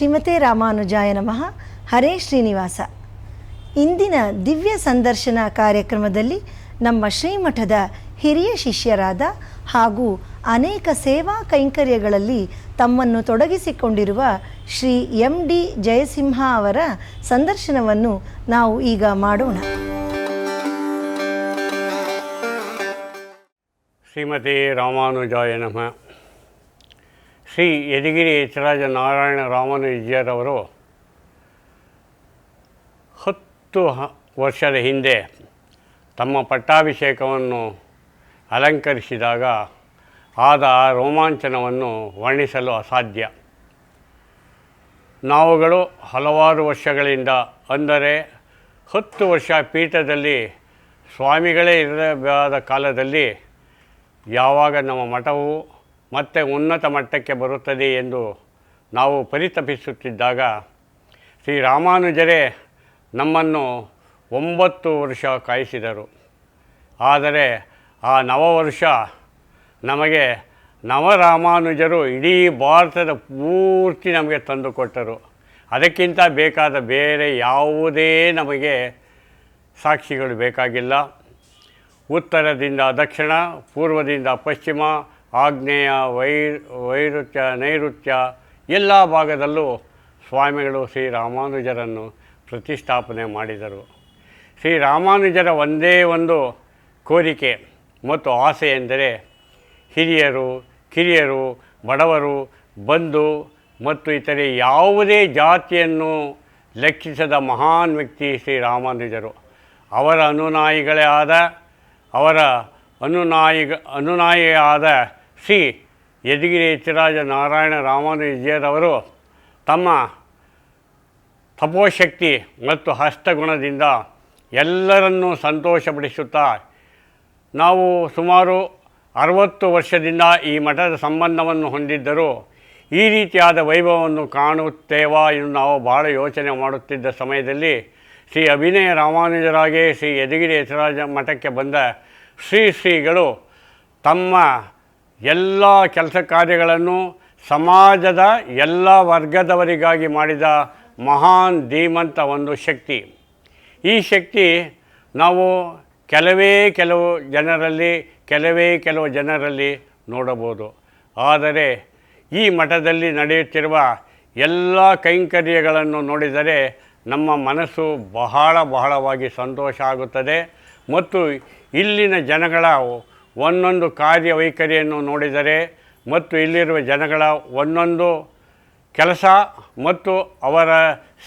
ಶ್ರೀಮತೆ ರಾಮಾನುಜಾಯ ನಮಃ. ಹರೇ ಶ್ರೀನಿವಾಸ. ಇಂದಿನ ದಿವ್ಯ ಸಂದರ್ಶನ ಕಾರ್ಯಕ್ರಮದಲ್ಲಿ ನಮ್ಮ ಶ್ರೀಮಠದ ಹಿರಿಯ ಶಿಷ್ಯರಾದ ಹಾಗೂ ಅನೇಕ ಸೇವಾ ಕೈಂಕರ್ಯಗಳಲ್ಲಿ ತಮ್ಮನ್ನು ತೊಡಗಿಸಿಕೊಂಡಿರುವ ಶ್ರೀ MD ಜಯಸಿಂಹ ಅವರ ಸಂದರ್ಶನವನ್ನು ನಾವು ಈಗ ಮಾಡೋಣ. ಶ್ರೀಮತಿ ರಾಮಾನುಜಾಯ ನಮಃ. ಶ್ರೀ ಯದಿಗಿರಿ ಯತಿರಾಜ ನಾರಾಯಣ ರಾಮಾನುಜರವರು 10 ವರ್ಷದ ಹಿಂದೆ ತಮ್ಮ ಪಟ್ಟಾಭಿಷೇಕವನ್ನು ಅಲಂಕರಿಸಿದಾಗ ಆದ ರೋಮಾಂಚನವನ್ನು ವರ್ಣಿಸಲು ಅಸಾಧ್ಯ. ನಾವುಗಳು ಹಲವಾರು ವರ್ಷಗಳಿಂದ, ಅಂದರೆ 10 ವರ್ಷ ಪೀಠದಲ್ಲಿ ಸ್ವಾಮಿಗಳೇ ಇರಬೇಕಾದ ಕಾಲದಲ್ಲಿ ಯಾವಾಗ ನಮ್ಮ ಮಠವು ಮತ್ತೆ ಉನ್ನತ ಮಟ್ಟಕ್ಕೆ ಬರುತ್ತದೆ ಎಂದು ನಾವು ಪರಿತಪಿಸುತ್ತಿದ್ದಾಗ ಶ್ರೀ ರಾಮಾನುಜರೇ ನಮ್ಮನ್ನು 9 ವರ್ಷ ಕಾಯಿಸಿದರು. ಆದರೆ ಆ ನವವರ್ಷ ನಮಗೆ ನವರಾಮಾನುಜರು ಇಡೀ ಭಾರತದ ಪೂರ್ತಿ ನಮಗೆ ತಂದುಕೊಟ್ಟರು. ಅದಕ್ಕಿಂತ ಬೇಕಾದ ಬೇರೆ ಯಾವುದೇ ನಮಗೆ ಸಾಕ್ಷಿಗಳು ಬೇಕಾಗಿಲ್ಲ. ಉತ್ತರದಿಂದ ದಕ್ಷಿಣ, ಪೂರ್ವದಿಂದ ಪಶ್ಚಿಮ, ಆಗ್ನೇಯ, ವೈರುತ್ಯ, ನೈಋತ್ಯ ಎಲ್ಲ ಭಾಗದಲ್ಲೂ ಸ್ವಾಮಿಗಳು ಶ್ರೀ ರಾಮಾನುಜರನ್ನು ಪ್ರತಿಷ್ಠಾಪನೆ ಮಾಡಿದರು. ಶ್ರೀ ರಾಮಾನುಜರ ಒಂದೇ ಒಂದು ಕೋರಿಕೆ ಮತ್ತು ಆಸೆ ಎಂದರೆ ಹಿರಿಯರು, ಕಿರಿಯರು, ಬಡವರು, ಬಂಧು ಮತ್ತು ಇತರೆ ಯಾವುದೇ ಜಾತಿಯನ್ನು ಲೆಕ್ಕಿಸದ ಮಹಾನ್ ವ್ಯಕ್ತಿ ಶ್ರೀ ರಾಮಾನುಜರು. ಅವರ ಅನುನಾಯಿಯಾದ ಶ್ರೀ ಯದಿಗಿರಿ ಯತಿರಾಜ ನಾರಾಯಣ ರಾಮಾನುಜರವರು ತಮ್ಮ ತಪೋಶಕ್ತಿ ಮತ್ತು ಹಸ್ತಗುಣದಿಂದ ಎಲ್ಲರನ್ನೂ ಸಂತೋಷಪಡಿಸುತ್ತಾ, ನಾವು ಸುಮಾರು 60 ವರ್ಷದಿಂದ ಈ ಮಠದ ಸಂಬಂಧವನ್ನು ಹೊಂದಿದ್ದರೂ ಈ ರೀತಿಯಾದ ವೈಭವವನ್ನು ಕಾಣುತ್ತೇವಾ ಎಂದು ನಾವು ಭಾಳ ಯೋಚನೆ ಮಾಡುತ್ತಿದ್ದ ಸಮಯದಲ್ಲಿ ಶ್ರೀ ಅಭಿನಯ ರಾಮಾನುಜರಾಗೇ ಶ್ರೀ ಯದಿಗಿರಿ ಯತಿರಾಜ ಮಠಕ್ಕೆ ಬಂದ ಶ್ರೀಗಳು ತಮ್ಮ ಎಲ್ಲ ಕೆಲಸ ಕಾರ್ಯಗಳನ್ನು ಸಮಾಜದ ಎಲ್ಲ ವರ್ಗದವರಿಗಾಗಿ ಮಾಡಿದ ಮಹಾನ್ ಧೀಮಂತ ಒಂದು ಶಕ್ತಿ. ಈ ಶಕ್ತಿ ನಾವು ಕೆಲವು ಜನರಲ್ಲಿ ನೋಡಬಹುದು. ಆದರೆ ಈ ಮಠದಲ್ಲಿ ನಡೆಯುತ್ತಿರುವ ಎಲ್ಲ ಕೈಂಕರ್ಯಗಳನ್ನು ನೋಡಿದರೆ ನಮ್ಮ ಮನಸ್ಸು ಬಹಳವಾಗಿ ಸಂತೋಷ ಆಗುತ್ತದೆ. ಮತ್ತು ಇಲ್ಲಿನ ಜನಗಳ ಒಂದೊಂದು ಕಾರ್ಯವೈಖರಿಯನ್ನು ನೋಡಿದರೆ ಮತ್ತು ಇಲ್ಲಿರುವ ಜನಗಳ ಒಂದೊಂದು ಕೆಲಸ ಮತ್ತು ಅವರ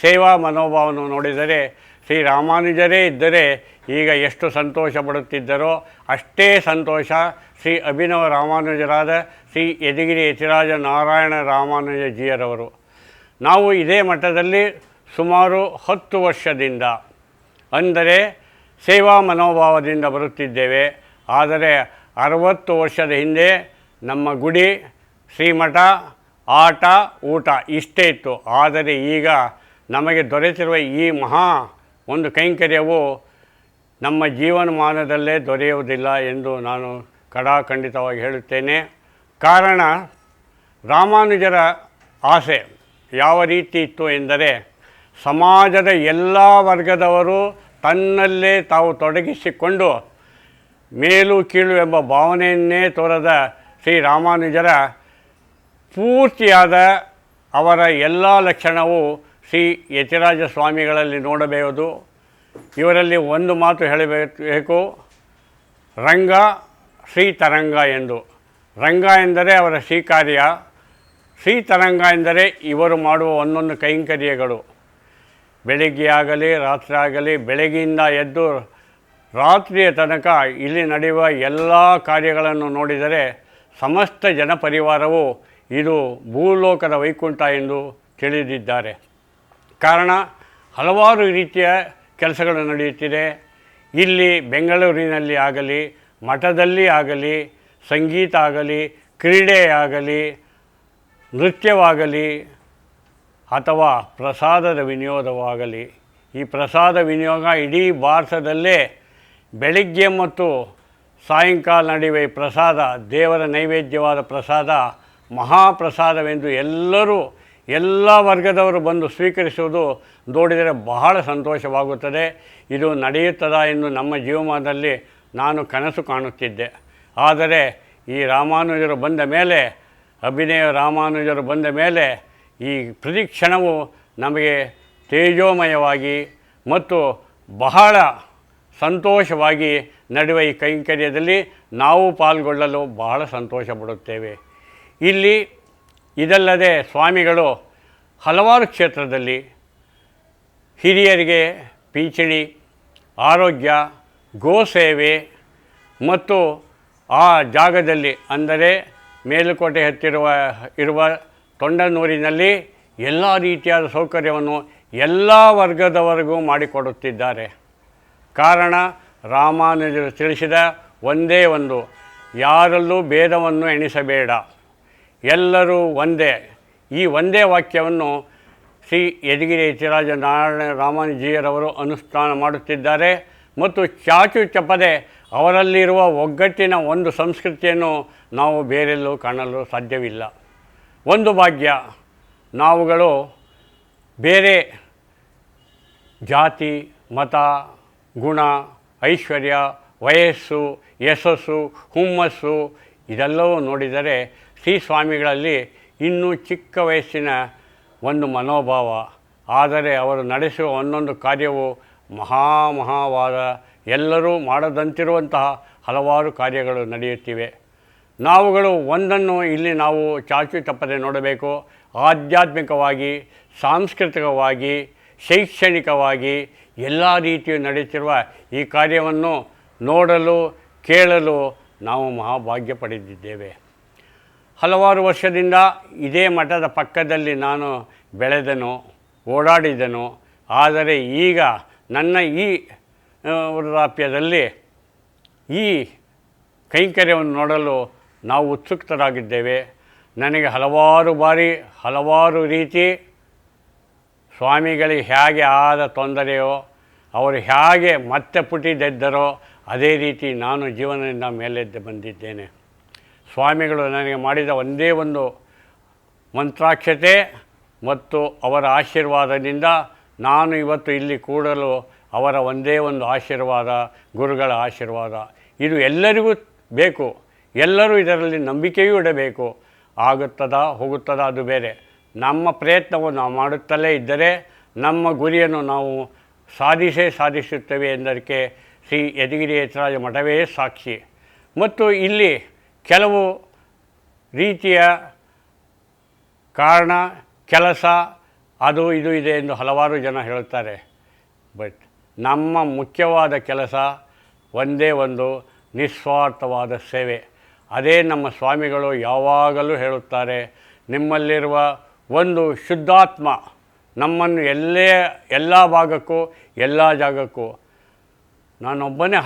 ಸೇವಾ ಮನೋಭಾವವನ್ನು ನೋಡಿದರೆ ಶ್ರೀ ರಾಮಾನುಜರೇ ಇದ್ದರೆ ಈಗ ಎಷ್ಟು ಸಂತೋಷ ಪಡುತ್ತಿದ್ದರೋ ಅಷ್ಟೇ ಸಂತೋಷ ಶ್ರೀ ಅಭಿನವ ರಾಮಾನುಜರಾದ ಶ್ರೀ ಯದಿಗಿರಿ ಯತಿರಾಜ ನಾರಾಯಣ ರಾಮಾನುಜಜಿಯರವರು. ನಾವು ಇದೇ ಮಠದಲ್ಲಿ ಸುಮಾರು 10 ವರ್ಷದಿಂದ, ಅಂದರೆ ಸೇವಾ ಮನೋಭಾವದಿಂದ ಬರುತ್ತಿದ್ದೇವೆ. ಆದರೆ 60 ವರ್ಷದ ಹಿಂದೆ ನಮ್ಮ ಗುಡಿ, ಶ್ರೀಮಠ, ಆಟ, ಊಟ ಇಷ್ಟೇ ಇತ್ತು. ಆದರೆ ಈಗ ನಮಗೆ ದೊರೆತಿರುವ ಈ ಮಹಾ ಒಂದು ಕೈಂಕರ್ಯವು ನಮ್ಮ ಜೀವನಮಾನದಲ್ಲೇ ದೊರೆಯುವುದಿಲ್ಲ ಎಂದು ನಾನು ಖಂಡಿತವಾಗಿ ಹೇಳುತ್ತೇನೆ. ಕಾರಣ, ರಾಮಾನುಜರ ಆಸೆ ಯಾವ ರೀತಿ ಇತ್ತು ಎಂದರೆ, ಸಮಾಜದ ಎಲ್ಲ ವರ್ಗದವರು ತನ್ನಲ್ಲೇ ತಾವು ತೊಡಗಿಸಿಕೊಂಡು ಮೇಲು ಕೀಳು ಎಂಬ ಭಾವನೆಯನ್ನೇ ತೋರದ ಶ್ರೀ ರಾಮಾನುಜರ ಪೂರ್ತಿಯಾದ ಅವರ ಎಲ್ಲ ಲಕ್ಷಣವು ಶ್ರೀ ಯತಿರಾಜ ಸ್ವಾಮಿಗಳಲ್ಲಿ ನೋಡಬಹುದು. ಇವರಲ್ಲಿ ಒಂದು ಮಾತು ಹೇಳಬೇಕು, ರಂಗ ಶ್ರೀತರಂಗ ಎಂದು. ರಂಗ ಎಂದರೆ ಅವರ ಶ್ರೀಕಾರ್ಯ, ಶ್ರೀತರಂಗ ಎಂದರೆ ಇವರು ಮಾಡುವ ಒಂದೊಂದು ಕೈಂಕರ್ಯಗಳು. ಬೆಳಗ್ಗೆ ಆಗಲಿ ರಾತ್ರಿ ಆಗಲಿ, ಬೆಳಗ್ಗೆಯಿಂದ ಎದ್ದು ರಾತ್ರಿಯ ತನಕ ಇಲ್ಲಿ ನಡೆಯುವ ಎಲ್ಲ ಕಾರ್ಯಗಳನ್ನು ನೋಡಿದರೆ ಸಮಸ್ತ ಜನಪರಿವಾರವು ಇದು ಭೂಲೋಕದ ವೈಕುಂಠ ಎಂದು ತಿಳಿದಿದ್ದಾರೆ. ಕಾರಣ, ಹಲವಾರು ರೀತಿಯ ಕೆಲಸಗಳು ನಡೆಯುತ್ತಿದೆ. ಇಲ್ಲಿ ಬೆಂಗಳೂರಿನಲ್ಲಿ ಆಗಲಿ, ಮಠದಲ್ಲಿ ಆಗಲಿ, ಸಂಗೀತ ಆಗಲಿ, ಕ್ರೀಡೆ ಆಗಲಿ, ನೃತ್ಯವಾಗಲಿ ಅಥವಾ ಪ್ರಸಾದದ ವಿನಿಯೋಗವಾಗಲಿ. ಈ ಪ್ರಸಾದ ವಿನಿಯೋಗ ಇಡೀ ಭಾರತದಲ್ಲೇ ಬೆಳಿಗ್ಗೆ ಮತ್ತು ಸಾಯಂಕಾಲ ನಡೆಯುವ ಪ್ರಸಾದ, ದೇವರ ನೈವೇದ್ಯವಾದ ಪ್ರಸಾದ ಮಹಾಪ್ರಸಾದವೆಂದು ಎಲ್ಲರೂ ಎಲ್ಲ ವರ್ಗದವರು ಬಂದು ಸ್ವೀಕರಿಸುವುದು ನೋಡಿದರೆ ಬಹಳ ಸಂತೋಷವಾಗುತ್ತದೆ. ಇದು ನಡೆಯುತ್ತದಾ ಎಂದು ನಮ್ಮ ಜೀವಮಾನದಲ್ಲಿ ನಾನು ಕನಸು ಕಾಣುತ್ತಿದ್ದೆ. ಆದರೆ ಈ ರಾಮಾನುಜರು ಬಂದ ಮೇಲೆ, ಅಭಿನಯ ರಾಮಾನುಜರು ಬಂದ ಮೇಲೆ ಈ ಪ್ರತಿ ಕ್ಷಣವೂ ನಮಗೆ ತೇಜೋಮಯವಾಗಿ ಮತ್ತು ಬಹಳ ಸಂತೋಷವಾಗಿ ನಡೆಯುವ ಈ ಕೈಂಕರ್ಯದಲ್ಲಿ ನಾವು ಪಾಲ್ಗೊಳ್ಳಲು ಬಹಳ ಸಂತೋಷ ಪಡುತ್ತೇವೆ. ಇಲ್ಲಿ ಇದಲ್ಲದೆ ಸ್ವಾಮಿಗಳು ಹಲವಾರು ಕ್ಷೇತ್ರದಲ್ಲಿ ಹಿರಿಯರಿಗೆ ಪಿಂಚಣಿ, ಆರೋಗ್ಯ, ಗೋಸೇವೆ ಮತ್ತು ಆ ಜಾಗದಲ್ಲಿ ಅಂದರೆ ಮೇಲುಕೋಟೆ ಹತ್ತಿರ ಇರುವ ತೊಂಡನೂರಿನಲ್ಲಿ ಎಲ್ಲ ರೀತಿಯಾದ ಸೌಕರ್ಯವನ್ನು ಎಲ್ಲ ವರ್ಗದವರೆಗೂ ಮಾಡಿಕೊಡುತ್ತಿದ್ದಾರೆ. ಕಾರಣ ರಾಮಾನುಜರು ತಿಳಿಸಿದ ಒಂದೇ ಒಂದು, ಯಾರಲ್ಲೂ ಭೇದವನ್ನು ಎಣಿಸಬೇಡ, ಎಲ್ಲರೂ ಒಂದೇ. ಈ ಒಂದೇ ವಾಕ್ಯವನ್ನು ಶ್ರೀ ಯದುಗಿರಿ ಯತಿರಾಜ ನಾರಾಯಣ ರಾಮಾನುಜೀಯರವರು ಅನುಷ್ಠಾನ ಮಾಡುತ್ತಿದ್ದಾರೆ. ಮತ್ತು ಚಾಚು ಚಪ್ಪದೆ ಅವರಲ್ಲಿರುವ ಒಗ್ಗಟ್ಟಿನ ಒಂದು ಸಂಸ್ಕೃತಿಯನ್ನು ನಾವು ಬೇರೆಲ್ಲೂ ಕಾಣಲು ಸಾಧ್ಯವಿಲ್ಲ. ಒಂದು ಭಾಗ್ಯ, ನಾವುಗಳು ಬೇರೆ ಜಾತಿ, ಮತ, ಗುಣ, ಐಶ್ವರ್ಯ, ವಯಸ್ಸು, ಯಶಸ್ಸು, ಹುಮ್ಮಸ್ಸು ಇದೆಲ್ಲವೂ ನೋಡಿದರೆ ಶ್ರೀ ಸ್ವಾಮಿಗಳಲ್ಲಿ ಇನ್ನೂ ಚಿಕ್ಕ ವಯಸ್ಸಿನ ಒಂದು ಮನೋಭಾವ. ಆದರೆ ಅವರು ನಡೆಸುವ ಒಂದೊಂದು ಕಾರ್ಯವು ಮಹಾವಾದ, ಎಲ್ಲರೂ ಮಾಡದಂತಿರುವಂತಹ ಹಲವಾರು ಕಾರ್ಯಗಳು ನಡೆಯುತ್ತಿವೆ. ನಾವುಗಳು ಒಂದನ್ನು ಇಲ್ಲಿ ನಾವು ಚಾಚು ತಪ್ಪದೆ ನೋಡಬೇಕು. ಆಧ್ಯಾತ್ಮಿಕವಾಗಿ, ಸಾಂಸ್ಕೃತಿಕವಾಗಿ, ಶೈಕ್ಷಣಿಕವಾಗಿ ಎಲ್ಲ ರೀತಿಯು ನಡೆಯುತ್ತಿರುವ ಈ ಕಾರ್ಯವನ್ನು ನೋಡಲು, ಕೇಳಲು ನಾವು ಮಹಾಭಾಗ್ಯ ಪಡೆದಿದ್ದೇವೆ. ಹಲವಾರು ವರ್ಷದಿಂದ ಇದೇ ಮಠದ ಪಕ್ಕದಲ್ಲಿ ನಾನು ಬೆಳೆದನು, ಓಡಾಡಿದನು. ಆದರೆ ಈಗ ನನ್ನ ಈ ವೃದ್ಧಾಪ್ಯದಲ್ಲಿ ಈ ಕೈಂಕರ್ಯವನ್ನು ನೋಡಲು ನಾವು ಉತ್ಸುಕರಾಗಿದ್ದೇವೆ. ನನಗೆ ಹಲವಾರು ಬಾರಿ ಹಲವಾರು ರೀತಿ ಸ್ವಾಮಿಗಳಿಗೆ ಹೇಗೆ ಆದ ತೊಂದರೆಯೋ, ಅವರು ಹೇಗೆ ಮತ್ತೆ ಪುಟಿದೆದ್ದರೋ ಅದೇ ರೀತಿ ನಾನು ಜೀವನದಿಂದ ಮೇಲೆದ್ದು ಬಂದಿದ್ದೇನೆ. ಸ್ವಾಮಿಗಳು ನನಗೆ ಮಾಡಿದ ಒಂದೇ ಒಂದು ಮಂತ್ರಾಕ್ಷತೆ ಮತ್ತು ಅವರ ಆಶೀರ್ವಾದದಿಂದ ನಾನು ಇವತ್ತು ಇಲ್ಲಿ ಕೂಡಲು ಅವರ ಒಂದೇ ಒಂದು ಆಶೀರ್ವಾದ, ಗುರುಗಳ ಆಶೀರ್ವಾದ. ಇದು ಎಲ್ಲರಿಗೂ ಬೇಕು. ಎಲ್ಲರೂ ಇದರಲ್ಲಿ ನಂಬಿಕೆಯೂ ಇಡಬೇಕು. ಆಗುತ್ತದಾ ಹೋಗುತ್ತದಾ ಅದು ಬೇರೆ. ನಮ್ಮ ಪ್ರಯತ್ನವನ್ನು ನಾವು ಮಾಡುತ್ತಲೇ ಇದ್ದರೆ ನಮ್ಮ ಗುರಿಯನ್ನು ನಾವು ಸಾಧಿಸುತ್ತೇವೆ ಎಂದಕ್ಕೆ ಶ್ರೀ ಯದುಗಿರಿ ಯತಿರಾಜ ಮಠವೇ ಸಾಕ್ಷಿ. ಮತ್ತು ಇಲ್ಲಿ ಕೆಲವು ರೀತಿಯ ಕಾರಣ, ಕೆಲಸ, ಅದು ಇದು ಇದೆ ಎಂದು ಹಲವಾರು ಜನ ಹೇಳುತ್ತಾರೆ. ಬಟ್ ನಮ್ಮ ಮುಖ್ಯವಾದ ಕೆಲಸ ಒಂದೇ ಒಂದು, ನಿಸ್ವಾರ್ಥವಾದ ಸೇವೆ. ಅದೇ ನಮ್ಮ ಸ್ವಾಮಿಗಳು ಯಾವಾಗಲೂ ಹೇಳುತ್ತಾರೆ, ನಿಮ್ಮಲ್ಲಿರುವ ಒಂದು ಶುದ್ಧಾತ್ಮ ನಮ್ಮನ್ನು ಎಲ್ಲ ಭಾಗಕ್ಕೂ ಎಲ್ಲ ಜಾಗಕ್ಕೂ, ನಾನೊಬ್ಬನೇ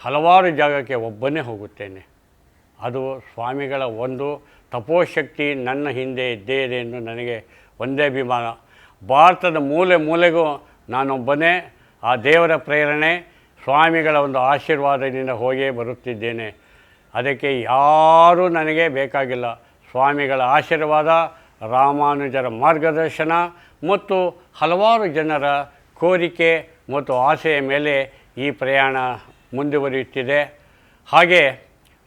ಹಲವಾರು ಜಾಗಕ್ಕೆ ಒಬ್ಬನೇ ಹೋಗುತ್ತೇನೆ. ಅದು ಸ್ವಾಮಿಗಳ ಒಂದು ತಪೋಶಕ್ತಿ ನನ್ನ ಹಿಂದೆ ಇದ್ದೇ ಇದೆ ಎಂದು ನನಗೆ ಒಂದೇ ಅಭಿಮಾನ. ಭಾರತದ ಮೂಲೆ ಮೂಲೆಗೂ ನಾನೊಬ್ಬನೇ ಆ ದೇವರ ಪ್ರೇರಣೆ, ಸ್ವಾಮಿಗಳ ಒಂದು ಆಶೀರ್ವಾದದಿಂದ ಹೋಗೇ ಬರುತ್ತಿದ್ದೇನೆ. ಅದಕ್ಕೆ ಯಾರೂ ನನಗೆ ಬೇಕಾಗಿಲ್ಲ. ಸ್ವಾಮಿಗಳ ಆಶೀರ್ವಾದ, ರಾಮಾನುಜರ ಮಾರ್ಗದರ್ಶನ ಮತ್ತು ಹಲವಾರು ಜನರ ಕೋರಿಕೆ ಮತ್ತು ಆಸೆಯ ಮೇಲೆ ಈ ಪ್ರಯಾಣ ಮುಂದುವರಿಯುತ್ತಿದೆ. ಹಾಗೆ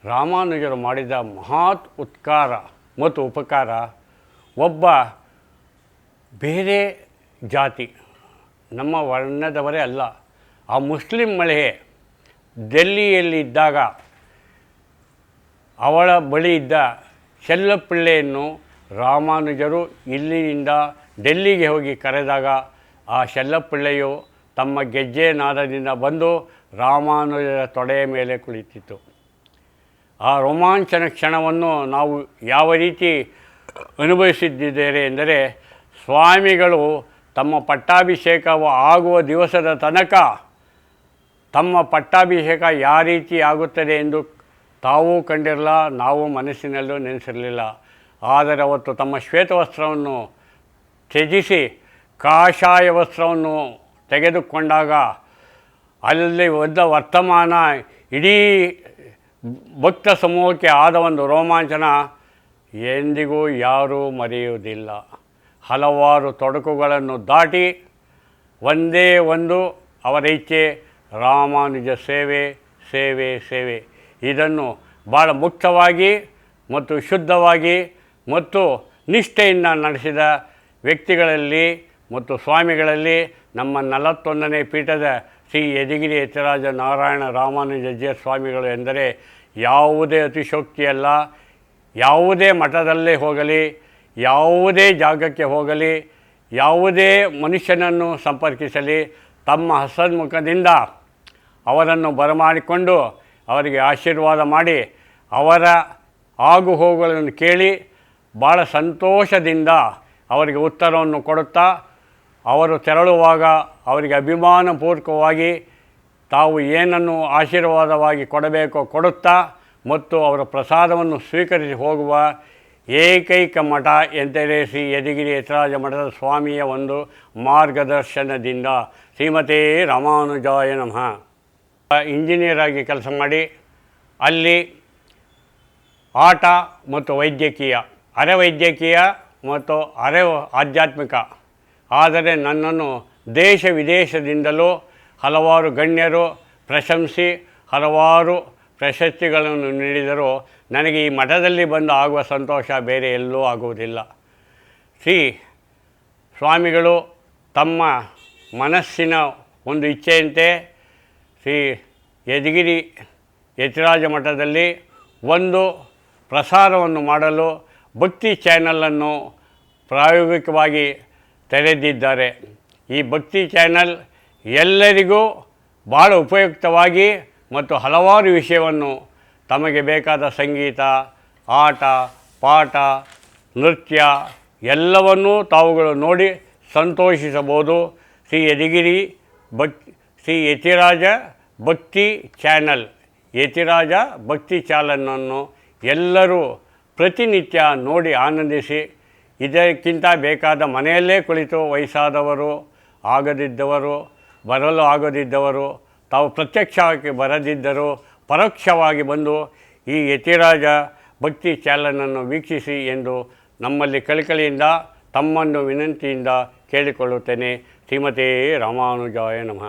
ರಾಮಾನುಜರು ಮಾಡಿದ ಮಹತ್ ಉತ್ಕಾರ ಮತ್ತು ಉಪಕಾರ, ಒಬ್ಬ ಬೇರೆ ಜಾತಿ, ನಮ್ಮ ವರ್ಣದವರೇ ಅಲ್ಲ, ಆ ಮುಸ್ಲಿಂ ಮಹಿಳೆ ಡೆಲ್ಲಿಯಲ್ಲಿದ್ದಾಗ ಅವಳ ಬಳಿ ಇದ್ದ ಶೆಲ್ಲಪಿಳ್ಳೆಯನ್ನು ರಾಮಾನುಜರು ಇಲ್ಲಿಂದ ಡೆಲ್ಲಿಗೆ ಹೋಗಿ ಕರೆದಾಗ ಆ ಶೆಲ್ಲಪಿಳ್ಳೆಯು ತಮ್ಮ ಗೆಜ್ಜೆ ನಾದದಿಂದ ಬಂದು ರಾಮಾನುಜರ ತೊಡೆಯ ಮೇಲೆ ಕುಳಿತಿತ್ತು. ಆ ರೋಮಾಂಚನ ಕ್ಷಣವನ್ನು ನಾವು ಯಾವ ರೀತಿ ಅನುಭವಿಸಿದ್ದೇವೆ ಎಂದರೆ, ಸ್ವಾಮಿಗಳು ತಮ್ಮ ಪಟ್ಟಾಭಿಷೇಕವು ಆಗುವ ದಿವಸದ ತನಕ ತಮ್ಮ ಪಟ್ಟಾಭಿಷೇಕ ಯಾವ ರೀತಿ ಆಗುತ್ತದೆ ಎಂದು ತಾವೂ ಕಂಡಿರಲ್ಲ, ನಾವು ಮನಸ್ಸಿನಲ್ಲೂ ನೆನೆಸಿರಲಿಲ್ಲ. ಆದರೆ ಅವತ್ತು ತಮ್ಮ ಶ್ವೇತವಸ್ತ್ರವನ್ನು ತ್ಯಜಿಸಿ ಕಾಷಾಯ ವಸ್ತ್ರವನ್ನು ತೆಗೆದುಕೊಂಡಾಗ ಅಲ್ಲಿ ಒದ್ದ ವರ್ತಮಾನ ಇಡೀ ಭಕ್ತ ಸಮೂಹಕ್ಕೆ ಆದ ಒಂದು ರೋಮಾಂಚನ ಎಂದಿಗೂ ಯಾರೂ ಮರೆಯುವುದಿಲ್ಲ. ಹಲವಾರು ತೊಡಕುಗಳನ್ನು ದಾಟಿ ಒಂದೇ ಒಂದು ಅವರ ಇಚ್ಛೆ ರಾಮಾನುಜ ಸೇವೆ ಸೇವೆ ಸೇವೆ. ಇದನ್ನು ಭಾಳ ಮುಕ್ತವಾಗಿ ಮತ್ತು ಶುದ್ಧವಾಗಿ ಮತ್ತು ನಿಷ್ಠೆಯಿಂದ ನಡೆಸಿದ ವ್ಯಕ್ತಿಗಳಲ್ಲಿ ಮತ್ತು ಸ್ವಾಮಿಗಳಲ್ಲಿ ನಮ್ಮ 41ನೇ ಪೀಠದ ಶ್ರೀ ಯದಿಗಿರಿ ಯತಿರಾಜ ನಾರಾಯಣ ರಾಮಾನುಜ ಸ್ವಾಮಿಗಳು ಎಂದರೆ ಯಾವುದೇ ಅತಿಶೋಕ್ತಿಯಲ್ಲ. ಯಾವುದೇ ಮಠದಲ್ಲೇ ಹೋಗಲಿ, ಯಾವುದೇ ಜಾಗಕ್ಕೆ ಹೋಗಲಿ, ಯಾವುದೇ ಮನುಷ್ಯನನ್ನು ಸಂಪರ್ಕಿಸಲಿ, ತಮ್ಮ ಹಸನ್ಮುಖದಿಂದ ಅವರನ್ನು ಬರಮಾಡಿಕೊಂಡು ಅವರಿಗೆ ಆಶೀರ್ವಾದ ಮಾಡಿ ಅವರ ಆಗು ಹೋಗುಗಳನ್ನು ಕೇಳಿ ಭಾಳ ಸಂತೋಷದಿಂದ ಅವರಿಗೆ ಉತ್ತರವನ್ನು ಕೊಡುತ್ತಾ, ಅವರು ತೆರಳುವಾಗ ಅವರಿಗೆ ಅಭಿಮಾನಪೂರ್ವಕವಾಗಿ ತಾವು ಏನನ್ನು ಆಶೀರ್ವಾದವಾಗಿ ಕೊಡಬೇಕೋ ಕೊಡುತ್ತಾ ಮತ್ತು ಅವರ ಪ್ರಸಾದವನ್ನು ಸ್ವೀಕರಿಸಿ ಹೋಗುವ ಏಕೈಕ ಮಠ ಎಂದರೆ ಶ್ರೀ ಯದಿಗಿರಿ ಯತಿರಾಜ ಮಠದ ಸ್ವಾಮಿಯ ಒಂದು ಮಾರ್ಗದರ್ಶನದಿಂದ. ಶ್ರೀಮತೇ ರಾಮಾನುಜಾಯ ನಮಃ. ಇಂಜಿನಿಯರ್ ಆಗಿ ಕೆಲಸ ಮಾಡಿ ಅಲ್ಲಿ ಆಟ ಮತ್ತು ವೈದ್ಯಕೀಯ, ಅರೆ ವೈದ್ಯಕೀಯ ಮತ್ತು ಅರೆ ಆಧ್ಯಾತ್ಮಿಕ, ಆದರೆ ನನ್ನನ್ನು ದೇಶ ವಿದೇಶದಿಂದಲೂ ಹಲವಾರು ಗಣ್ಯರು ಪ್ರಶಂಸಿ ಹಲವಾರು ಪ್ರಶಸ್ತಿಗಳನ್ನು ನೀಡಿದರೂ ನನಗೆ ಈ ಮಠದಲ್ಲಿ ಬಂದು ಆಗುವ ಸಂತೋಷ ಬೇರೆ ಎಲ್ಲೂ ಆಗುವುದಿಲ್ಲ. ಶ್ರೀ ಸ್ವಾಮಿಗಳು ತಮ್ಮ ಮನಸ್ಸಿನ ಒಂದು ಇಚ್ಛೆಯಂತೆ ಶ್ರೀ ಯದಿಗಿರಿ ಯತಿರಾಜ ಮಠದಲ್ಲಿ ಒಂದು ಪ್ರಸಾರವನ್ನು ಮಾಡಲು ಭಕ್ತಿ ಚಾನಲನ್ನು ಪ್ರಾಯೋಗಿಕವಾಗಿ ತೆರೆದಿದ್ದಾರೆ. ಈ ಭಕ್ತಿ ಚಾನಲ್ ಎಲ್ಲರಿಗೂ ಭಾಳ ಉಪಯುಕ್ತವಾಗಿ ಮತ್ತು ಹಲವಾರು ವಿಷಯವನ್ನು ತಮಗೆ ಬೇಕಾದ ಸಂಗೀತ, ಆಟ, ಪಾಠ, ನೃತ್ಯ ಎಲ್ಲವನ್ನೂ ತಾವುಗಳು ನೋಡಿ ಸಂತೋಷಿಸಬಹುದು. ಶ್ರೀ ಯದಿಗಿರಿ ಶ್ರೀ ಯತಿರಾಜ ಭಕ್ತಿ ಚಾನಲ್, ಯತಿರಾಜ ಭಕ್ತಿ ಚಾನಲನ್ನು ಎಲ್ಲರೂ ಪ್ರತಿನಿತ್ಯ ನೋಡಿ ಆನಂದಿಸಿ, ಇದಕ್ಕಿಂತ ಬೇಕಾದ ಮನೆಯಲ್ಲೇ ಕುಳಿತು ವಯಸ್ಸಾದವರು, ಆಗದಿದ್ದವರು, ಬರಲು ಆಗದಿದ್ದವರು, ತಾವು ಪ್ರತ್ಯಕ್ಷವಾಗಿ ಬರದಿದ್ದರೂ ಪರೋಕ್ಷವಾಗಿ ಬಂದು ಈ ಯತಿರಾಜ ಭಕ್ತಿ ಚಾನಲನ್ನು ವೀಕ್ಷಿಸಿ ಎಂದು ನಮ್ಮಲ್ಲಿ ಕಳಕಳಿಯಿಂದ ತಮ್ಮನ್ನು ವಿನಂತಿಯಿಂದ ಕೇಳಿಕೊಳ್ಳುತ್ತೇನೆ. ಶ್ರೀಮತೇ ರಾಮಾನುಜಾಯ ನಮಃ.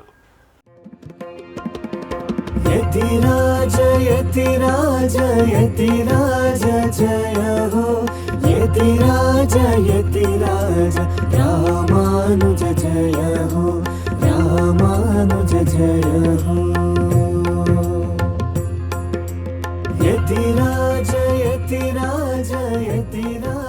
ಯತಿರಾಜ ಯತಿರಾಜ ಯತಿರಾಜ ಜಯ ಹೋ, ಯತಿರಾಜ ಯತಿರಾಜ ರಾಮಾನುಜ ಜಯ ಹೋ, ರಾಮಾನುಜ ಜಯ ಹೋ. ಯತಿರಾಜ ಯತಿರಾಜ ಯತಿರಾಜ